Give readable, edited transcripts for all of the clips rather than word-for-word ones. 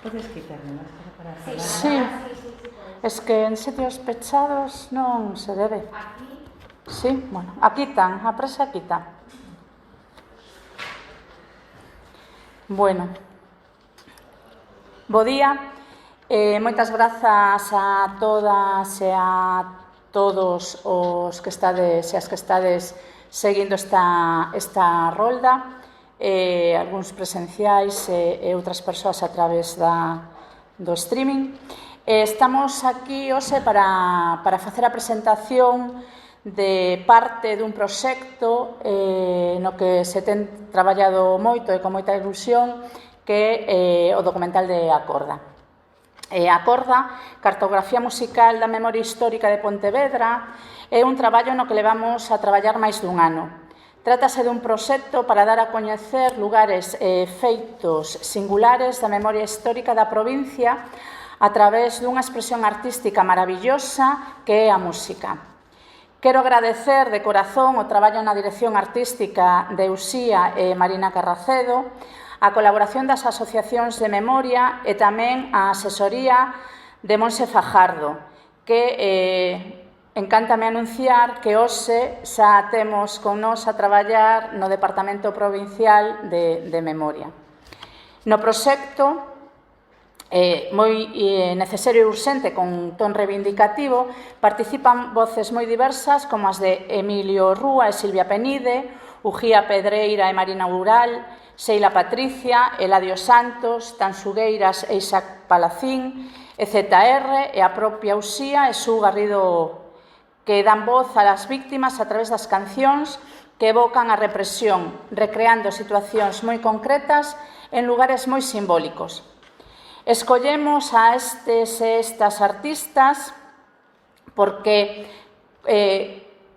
Podes quitarme máscara para falar? Sí, es que en sitios pechados non se debe. Aquí? Sí, bueno, aquí están, a presa aquí está. Bueno, bo día, moitas grazas a todas e a todos os que estades e as que estades seguindo esta rolda, algúns presenciais e outras persoas a través do streaming. Estamos aquí hoxe para facer a presentación de parte dun proxecto no que se ten traballado moito e con moita ilusión, que é o documental de Acorda. Acorda, Cartografía musical da memoria histórica de Pontevedra, é un traballo no que levamos a traballar máis dun ano. Trátase dun proxecto para dar a coñecer lugares e feitos singulares da memoria histórica da provincia a través dunha expresión artística maravillosa que é a música. Quero agradecer de corazón o traballo na dirección artística de Uxía e Marina Carracedo, a colaboración das asociacións de memoria e tamén a asesoría de Monse Fajardo, que encántame anunciar que hoxe xa temos con nós a traballar no Departamento Provincial de Memoria. No proxecto, moi necesario e urxente, con ton reivindicativo, participan voces moi diversas como as de Emilio Rúa e Silvia Penide, Uxía Pedreira e Marina Ural, Sheila Patricia, Eladio Santos, Tansugueiras e Isaac Palacín, EZR e a propia Uxía e Su Garrido, que dan voz ás víctimas a través das cancións que evocan a represión, recreando situacións moi concretas en lugares moi simbólicos. Escollemos a estes e estas artistas porque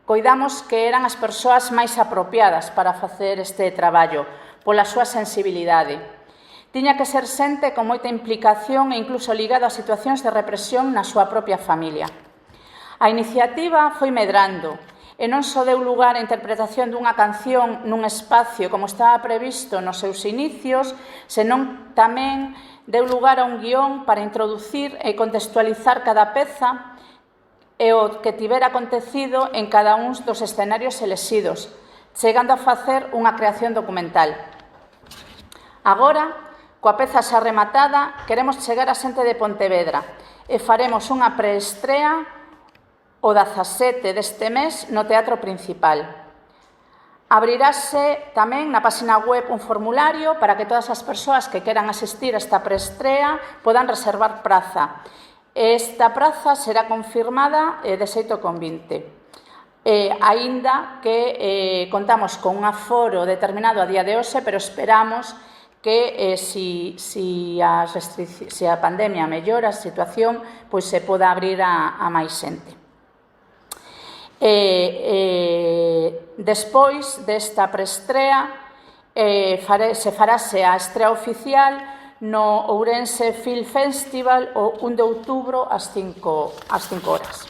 coidamos que eran as persoas máis apropiadas para facer este traballo, pola súa sensibilidade. Tiña que ser xente con moita implicación e incluso ligado a situacións de represión na súa propia familia. A iniciativa foi medrando e non só deu lugar á interpretación dunha canción nun espacio como estaba previsto nos seus inicios, senón tamén deu lugar a un guión para introducir e contextualizar cada peza e o que tivera acontecido en cada un dos escenarios elexidos, chegando a facer unha creación documental. Agora, coa peza xa rematada, queremos chegar a xente de Pontevedra e faremos unha preestrea o 17 deste mes no Teatro Principal. Abrirase tamén na página web un formulario para que todas as persoas que queran asistir a esta preestrea podan reservar praza. Esta praza será confirmada de xeito convinte. Aínda que contamos con un aforo determinado a día de hoxe, pero esperamos que se a pandemia mellora a situación, pois se poda abrir a máis xente. Despois desta preestrea se farase a estrea oficial no Ourense Film Festival o 1 de outubro ás 5 horas.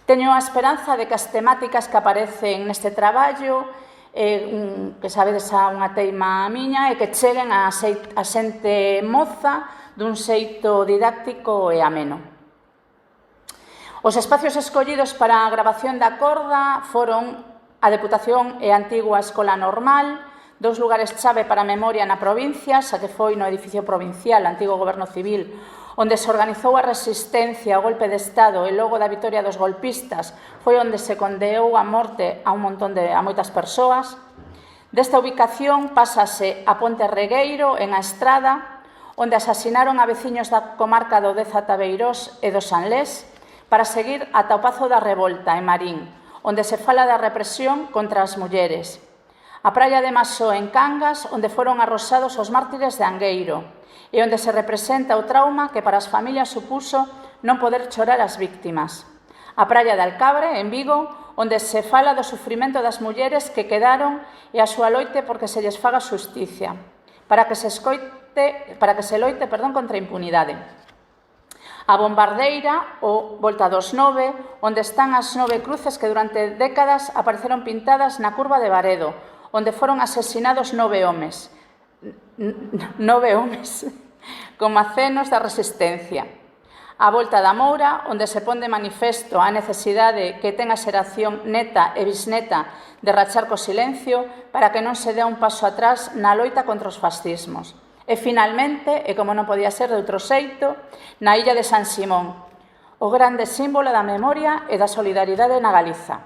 Teño a esperanza de que as temáticas que aparecen neste traballo, que sabedes a unha teima miña, e que cheguen a xente moza dun xeito didáctico e ameno. Os espacios escollidos para a grabación da Acorda foron a Deputación e a antigua Escola Normal, dous lugares chave para a memoria na provincia, xa que foi no edificio provincial, antigo goberno civil, onde se organizou a resistencia ao golpe de Estado e logo da vitoria dos golpistas, foi onde se condeou a morte a moitas persoas. Desta ubicación pásase a Ponte Regueiro, en a Estrada, onde asasinaron a veciños da comarca do Deza Tabeirós e do Sanlés, para seguir ata o Pazo da Revolta, en Marín, onde se fala da represión contra as mulleres. A praia de Masó, en Cangas, onde foron arrosados os mártires de Angueiro, e onde se representa o trauma que para as familias supuso non poder chorar as víctimas. A praia de Alcabre, en Vigo, onde se fala do sufrimento das mulleres que quedaron e a súa loite porque se lles faga xusticia, para que se loite contra a impunidade. A Bombardeira, ou Volta dos 9, onde están as 9 cruces que durante décadas apareceron pintadas na curva de Baredo, onde foron asesinados 9 homes. 9 homes como acenos da resistencia. A volta da Moura, onde se pon de manifesto a necesidade que ten a xeración neta e bisneta de rachar co silencio para que non se dea un paso atrás na loita contra os fascismos. E, finalmente, e como non podía ser de outro xeito, na illa de San Simón, o grande símbolo da memoria e da solidaridade na Galiza,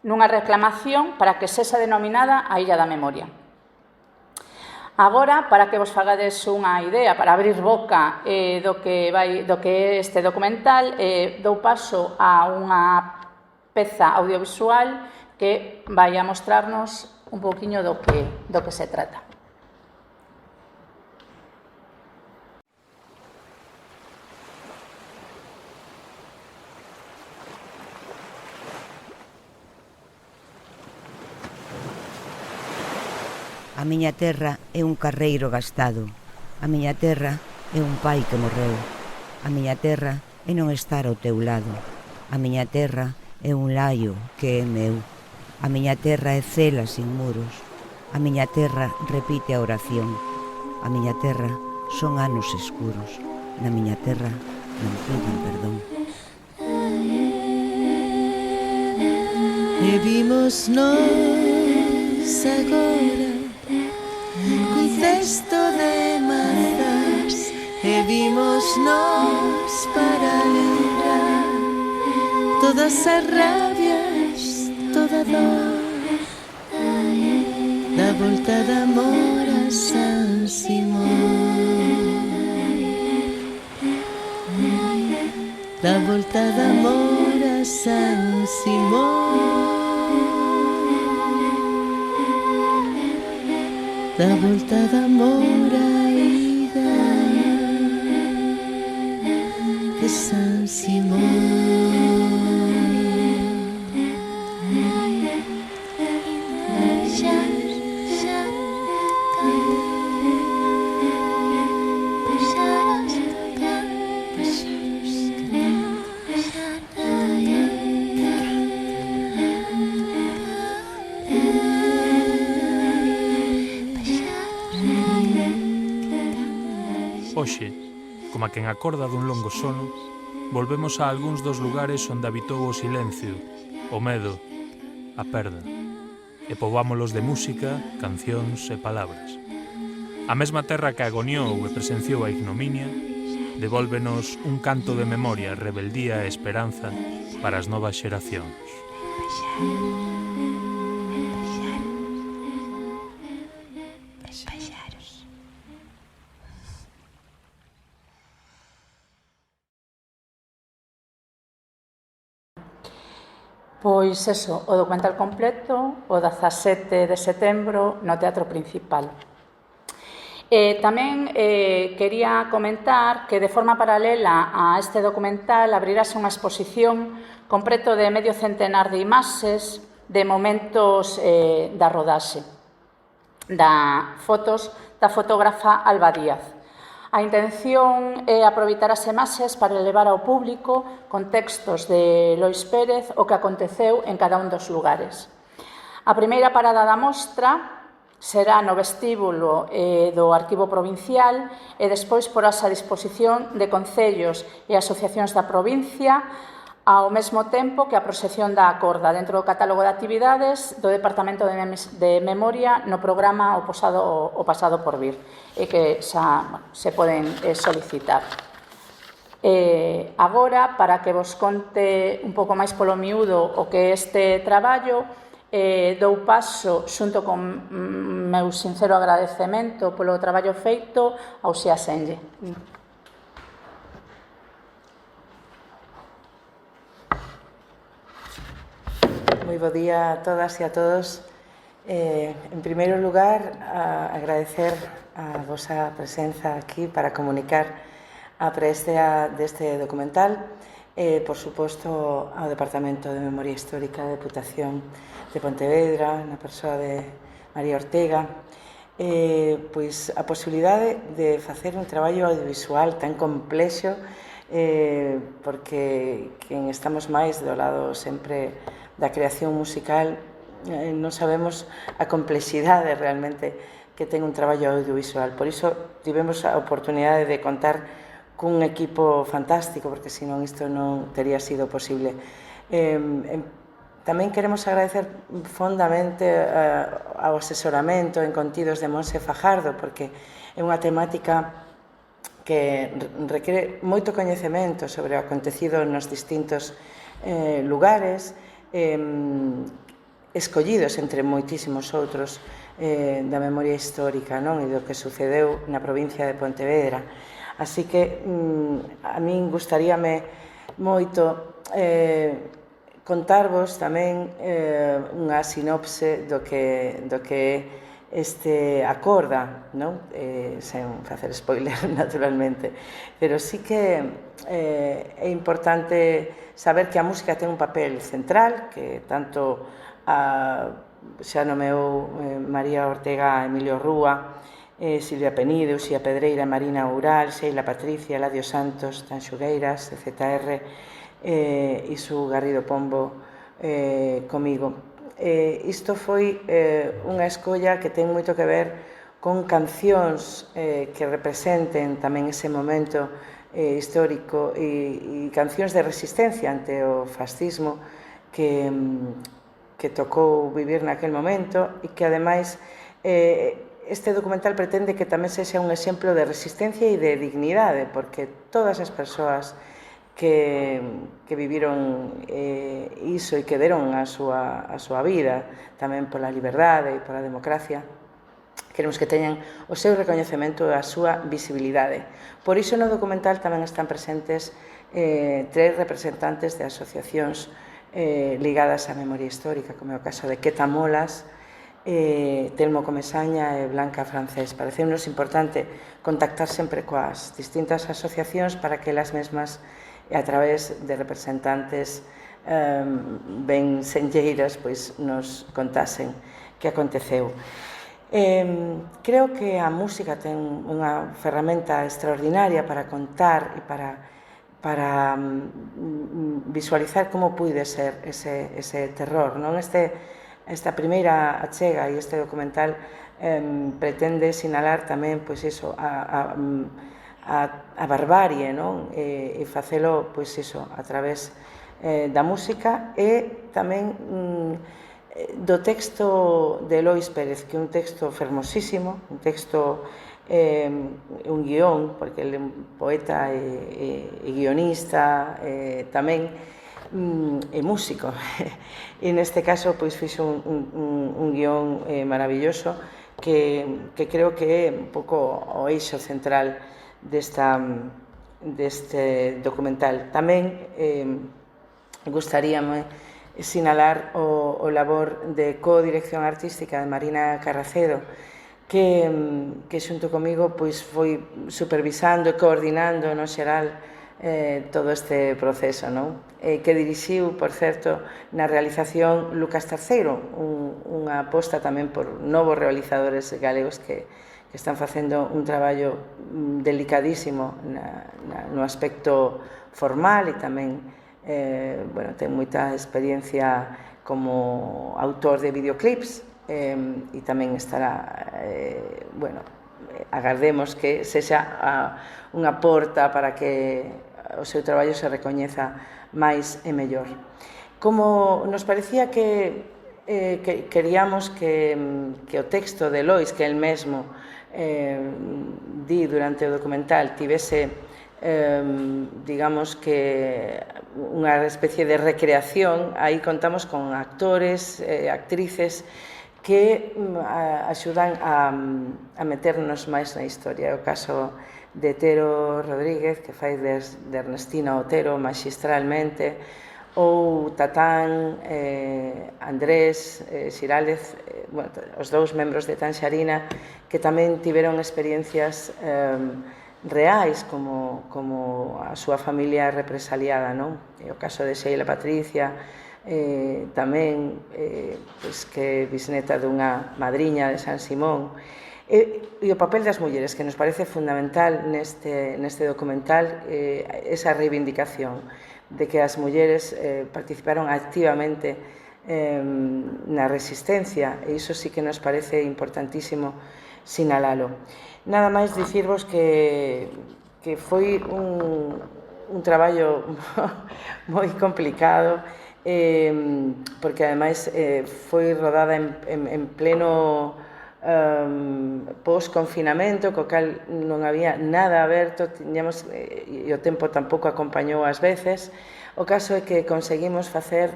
nunha reclamación para que sexa denominada a Illa da Memoria. Agora, para que vos fagades unha idea, para abrir boca do que é este documental, dou paso a unha peza audiovisual que vai a mostrarnos un poquinho do que se trata. A miña terra é un carreiro gastado. A miña terra é un pai que morreu. A miña terra é non estar ao teu lado. A miña terra é un laio que é meu. A miña terra é cela sin muros. A miña terra repite a oración. A miña terra son anos escuros. Na miña terra non piden perdón. E vimos nós agora un cesto de mazas, e vimos nós para lembrar todas as rabias, toda dor, da volta de amor a San Simón, da volta de amor a San Simón, da volta de amor a ida de San Simón. Hoxe, como a quen acorda dun longo sono, volvemos a algúns dos lugares onde habitou o silencio, o medo, a perda, e poboámolos de música, cancións e palabras. A mesma terra que agoniou e presenciou a ignominia, devólvenos un canto de memoria, rebeldía e esperanza para as novas xeracións. Pois eso, o documental completo, o 17 de setembro, no Teatro Principal. Tamén quería comentar que de forma paralela a este documental abrirase unha exposición con preto de medio centenar de imaxes de momentos da rodaxe, fotos da fotógrafa Alba Díaz. A intención é aproveitar as imaxes para levar ao público contextos de Lois Pérez o que aconteceu en cada un dos lugares. A primeira parada da mostra será no vestíbulo do Arquivo Provincial e despois porás a disposición de concellos e asociacións da provincia ao mesmo tempo que a proxección da acorda dentro do catálogo de actividades do Departamento de Memoria no programa O Pasado por Vir e que xa se poden solicitar. Agora, para que vos conte un pouco máis polo miúdo o que é este traballo, dou paso, xunto con meu sincero agradecemento polo traballo feito, ao Xia Senlle. Moi bo día a todas e a todos. En primeiro lugar, agradecer a vosa presenza aquí para comunicar a preestea deste documental, por suposto ao Departamento de Memoria Histórica da Deputación de Pontevedra, na persoa de María Ortega, pois a posibilidade de facer un traballo audiovisual tan complexo, porque quen estamos máis do lado sempre da creación musical non sabemos a complexidade realmente que ten un traballo audiovisual. Por iso tivemos a oportunidade de contar cun equipo fantástico, porque senón isto non tería sido posible. Tamén queremos agradecer fondamente ao asesoramento en contidos de Monse Fajardo, porque é unha temática que require moito coñecemento sobre o acontecido nos distintos lugares, escollidos entre moitísimos outros da memoria histórica, non? E do que sucedeu na provincia de Pontevedra. Así que a min gustaríame moito contarvos tamén unha sinopse do que é este Acorda, non? Sen facer spoiler, naturalmente, pero sí que é importante saber que a música ten un papel central, que tanto xa nomeou María Ortega, Emilio Rúa, Silvia Penido, Uxía Pedreira, Marina Oural, Sheila Patricia, Eladio Santos, Tanxugueiras, ZR, Isu Garrido Pombo comigo. Isto foi unha escolla que ten moito que ver con cancións que representen tamén ese momento histórico e cancións de resistencia ante o fascismo que tocou vivir naquel momento e que ademais este documental pretende que tamén sexa un exemplo de resistencia e de dignidade, porque todas as persoas que viviron iso e que deron a súa vida tamén pola liberdade e pola democracia, queremos que teñan o seu recoñecemento e a súa visibilidade. Por iso no documental tamén están presentes 3 representantes de asociacións ligadas á memoria histórica, como é o caso de Queta Molas, Telmo Comesaña e Blanca Francés. Pareceunos importante contactar sempre coas distintas asociacións para que elas mesmas, a través de representantes ben senlleiras, pois nos contasen que aconteceu. Creo que a música ten unha ferramenta extraordinaria para contar e para visualizar como puide ser ese terror, non? Esta primeira achega e este documental pretende sinalar tamén, pois iso, a barbarie, non? E facelo, pois iso, a través da música e tamén do texto de Eloís Pérez, que é un texto fermosísimo, un texto, un guión, porque ele é un poeta e guionista tamén, e músico. E neste caso, pois, fixo un guión maravilloso que creo que é un pouco o eixo central deste documental. Tamén gustaríame sinalar o labor de codirección artística de Marina Carracedo, que xunto comigo pois foi supervisando e coordinando no xeral todo este proceso, non? Que dirixiu, por certo, na realización Lucas Terceiro, unha aposta tamén por novos realizadores galegos que están facendo un traballo delicadísimo no aspecto formal e tamén ten moita experiencia como autor de videoclips e tamén estará, agardemos que sexa unha porta para que o seu traballo se recoñeza máis e mellor. Como nos parecía que queríamos que o texto de Lois, que el mesmo di durante o documental, tivese, digamos que unha especie de recreación, aí contamos con actores, actrices que axudan a meternos máis na historia. É o caso de Tero Rodríguez, que fai de Ernestina Otero magistralmente, ou Tatán, Andrés, Xirález, os dous membros de Tanxarina, que tamén tiveron experiencias reais como a súa familia represaliada, non? O caso de Sheila Patricia, tamén que bisneta dunha madriña de San Simón, e o papel das mulleres, que nos parece fundamental neste documental, esa reivindicación de que as mulleres participaron activamente na resistencia, e iso sí que nos parece importantísimo sinalalo. Nada máis dicirvos que foi un traballo moi complicado, porque ademais foi rodada en pleno post-confinamento, co cal non había nada aberto, tiñamos, e o tempo tampouco acompañou ás veces. O caso é que conseguimos facer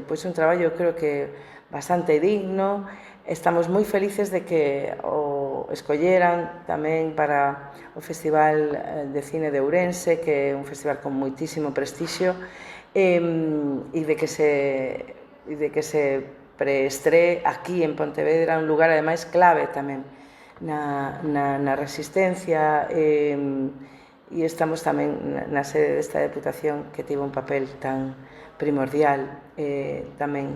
un traballo, creo que bastante digno. Estamos moi felices de que o escolleran tamén para o Festival de Cine de Ourense, que é un festival con moitísimo prestixio, e de que se preestré aquí en Pontevedra, un lugar ademais clave tamén na resistencia, e estamos tamén na sede desta Deputación que tivo un papel tan primordial tamén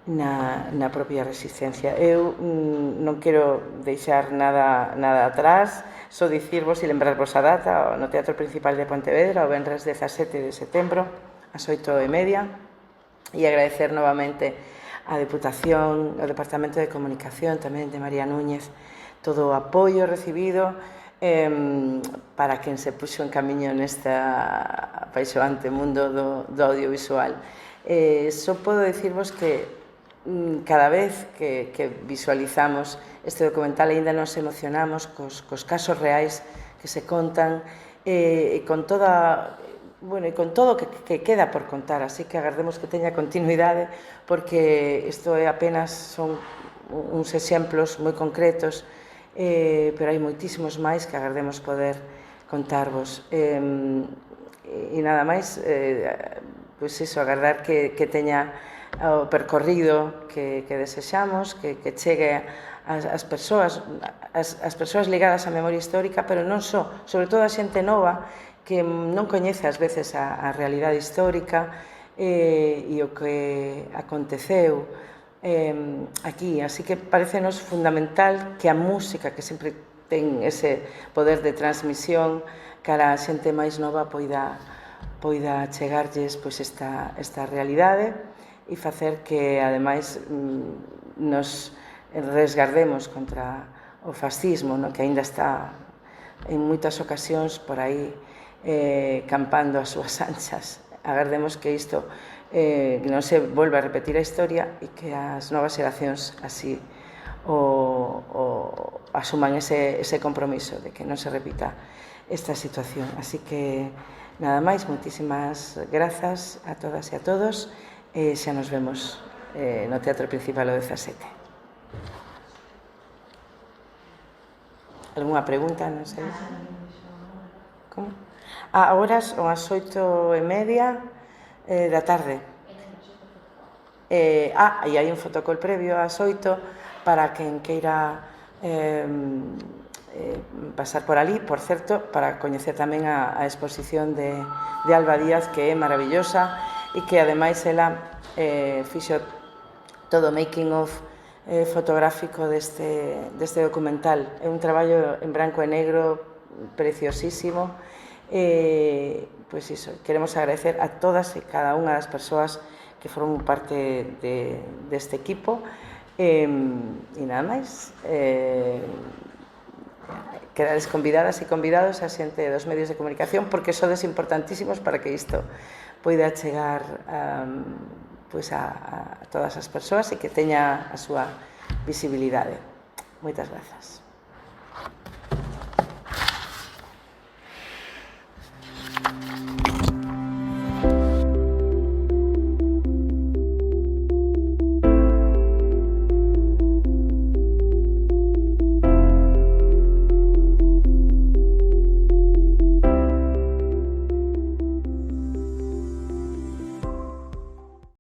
na propia resistencia. Eu non quero deixar nada atrás, só dicirvos e lembrarvos a data no Teatro Principal de Pontevedra, o venres 17 de setembro, ás 8:30, e agradecer novamente á Deputación, ao Departamento de Comunicación, tamén de María Núñez, todo o apoio recibido para quen se puxo en camiño nesta apaixonante mundo do audiovisual. Só podo dicirvos que cada vez que visualizamos este documental aínda nos emocionamos cos casos reais que se contan e con todo que queda por contar, así que agardemos que teña continuidade, porque isto é apenas son uns exemplos moi concretos, pero hai moitísimos máis que agardemos poder contarvos. E nada máis, pois iso, agardar que teña o percorrido que desexamos, que chegue ás persoas ligadas á memoria histórica, pero non só, sobre todo a xente nova que non coñece ás veces a realidade histórica e o que aconteceu aquí. Así que parecenos fundamental que a música, que sempre ten ese poder de transmisión cara a xente máis nova, poida chegarlles esta realidade e facer que, ademais, nos resgardemos contra o fascismo, que aínda está en moitas ocasións por aí campando as súas anchas. Agardemos que isto non se volva a repetir a historia e que as novas xeracións así asuman ese compromiso de que non se repita esta situación. Así que, nada máis, moitísimas grazas a todas e a todos. Xa nos vemos no Teatro Principal o 17. Alguna pregunta? Non sei. Como? Agora son as 8:30 da tarde. E hai un fotocall previo ás 8 para quen queira pasar por ali, por certo, para coñecer tamén a exposición de Alba Díaz, que é maravillosa e que ademais ela fixo todo o making of fotográfico deste documental. É un traballo en branco e negro preciosísimo. Pois iso, queremos agradecer a todas e cada unha das persoas que forman parte deste equipo e nada máis. Quedades convidadas e convidados a xente dos medios de comunicación, porque sodes importantísimos para que isto poida chegar a todas as persoas e que teña a súa visibilidade. Moitas grazas.